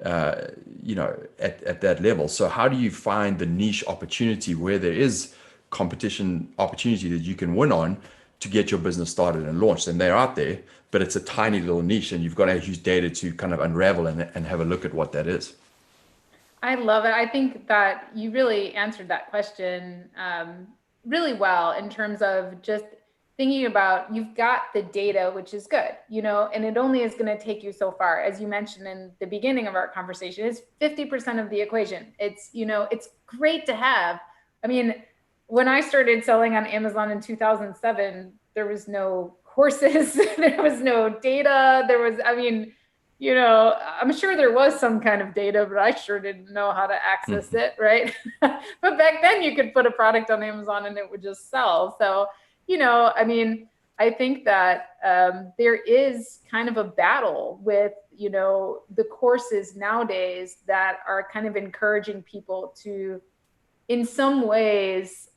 at that level. So how do you find the niche opportunity where there is competition opportunity that you can win on to get your business started and launched? And they're out there, but it's a tiny little niche, and you've got to use data to kind of unravel and have a look at what that is. I love it. I think that you really answered that question really well in terms of just thinking about you've got the data, which is good, and it only is going to take you so far. As you mentioned in the beginning of our conversation, it's 50% of the equation. It's great to have. I mean, when I started selling on Amazon in 2007, there was no courses, there was no data, I'm sure there was some kind of data, but I sure didn't know how to access Mhm. it, right? But back then you could put a product on Amazon and it would just sell. So, I think that there is kind of a battle with, the courses nowadays that are kind of encouraging people to in some ways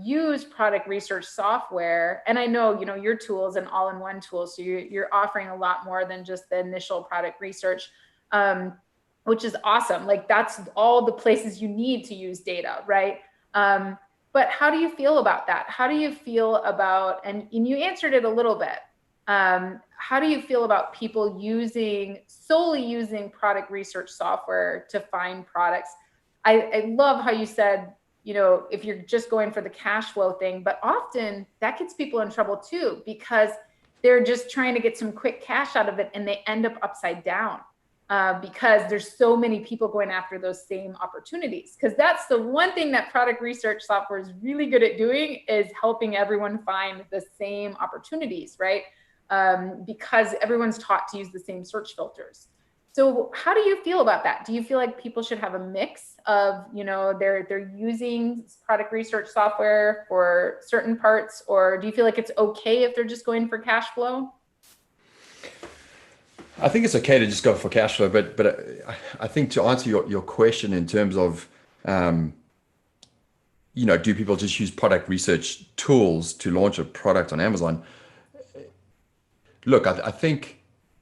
use product research software. And I know your tool is an all-in-one tool, so you're offering a lot more than just the initial product research, um, which is awesome. Like that's all the places you need to use data, right? But how do you feel about that? How do you feel about, and you answered it a little bit, how do you feel about people solely using product research software to find products? I love how you said, if you're just going for the cash flow thing, but often that gets people in trouble too, because they're just trying to get some quick cash out of it and they end up upside down because there's so many people going after those same opportunities. Because that's the one thing that product research software is really good at doing, is helping everyone find the same opportunities, right? Because everyone's taught to use the same search filters. So how do you feel about that? Do you feel like people should have a mix of, they're using product research software for certain parts, or do you feel like it's okay if they're just going for cash flow? I think it's okay to just go for cash flow, but I think to answer your question in terms of um, do people just use product research tools to launch a product on Amazon? Look, I think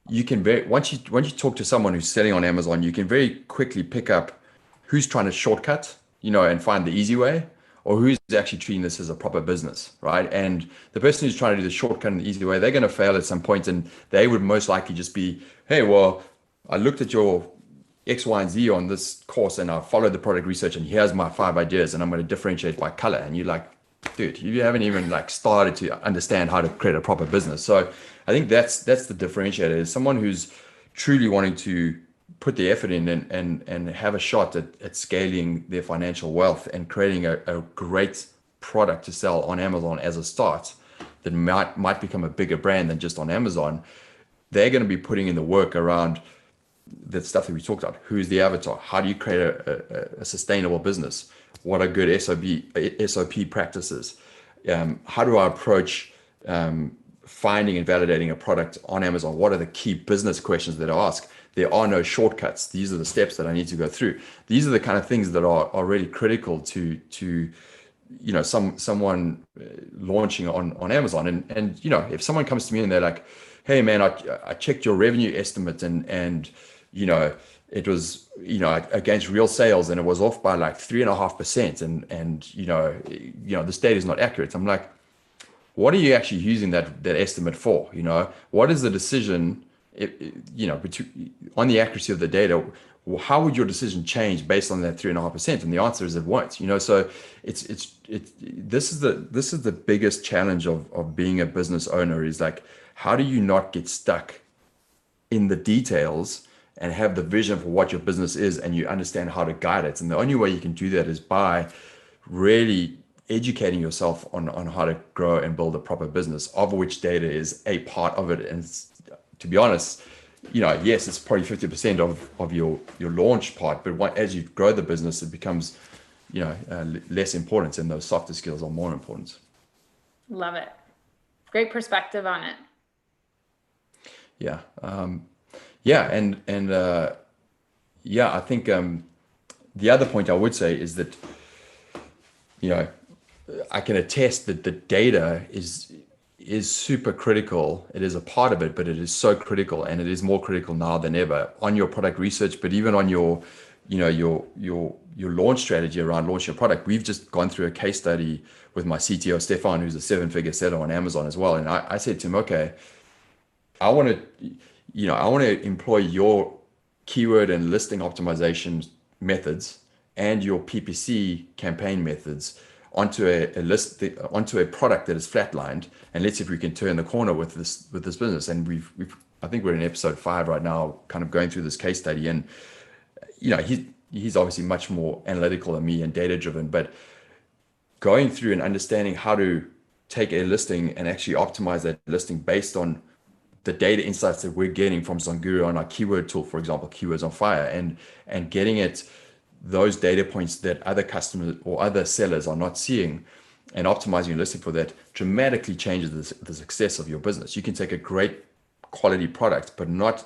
you can very once you talk to someone who's selling on Amazon, you can very quickly pick up who's trying to shortcut, and find the easy way, or who's actually treating this as a proper business, right? And the person who's trying to do the shortcut and the easy way, they're going to fail at some point, and they would most likely just be, hey, well, I looked at your X, Y, and Z on this course, and I followed the product research, and here's my 5 ideas, and I'm going to differentiate by color. And you're like, dude, you haven't even like started to understand how to create a proper business. So I think that's the differentiator, is someone who's truly wanting to put the effort in and have a shot at scaling their financial wealth and creating a great product to sell on Amazon as a start that might become a bigger brand than just on Amazon. They're going to be putting in the work around the stuff that we talked about. Who's the avatar? How do you create a sustainable business? What are good SOP practices? How do I approach finding and validating a product on Amazon? What are the key business questions that I ask? There are no shortcuts. These are the steps that I need to go through. These are the kind of things that are really critical to someone launching on Amazon. And if someone comes to me and they're like, hey man, I checked your revenue estimate, and you know it was against real sales, and it was off by like 3.5%, and this data is not accurate. I'm like, what are you actually using that estimate for? What is the decision, on the accuracy of the data? How would your decision change based on that 3.5%? And the answer is it won't. So this is the biggest challenge of being a business owner, is like, how do you not get stuck in the details and have the vision for what your business is, and you understand how to guide it? And the only way you can do that is by really educating yourself on how to grow and build a proper business, of which data is a part of it. And to be honest, yes, it's probably 50% of your launch part, but as you grow the business, it becomes, less important, and those softer skills are more important. Love it. Great perspective on it. Yeah. Yeah. Yeah, I think the other point I would say is that, you know, I can attest that the data is super critical. It is a part of it, but it is so critical, and it is more critical now than ever on your product research, but even on your, your launch strategy around launching a product. We've just gone through a case study with my CTO Stefan, who's a seven-figure seller on Amazon as well. And I said to him, okay, I want to, I want to employ your keyword and listing optimization methods and your PPC campaign methods onto a list, onto a product that is flatlined, and let's see if we can turn the corner with this business. And we've I think we're in episode 5 right now, kind of going through this case study. And he's obviously much more analytical than me and data driven, but going through and understanding how to take a listing and actually optimize that listing based on the data insights that we're getting from Zonguru on our keyword tool, for example, Keywords on Fire, and getting it those data points that other customers or other sellers are not seeing, and optimizing your listing for that dramatically changes the success of your business. You can take a great quality product, but not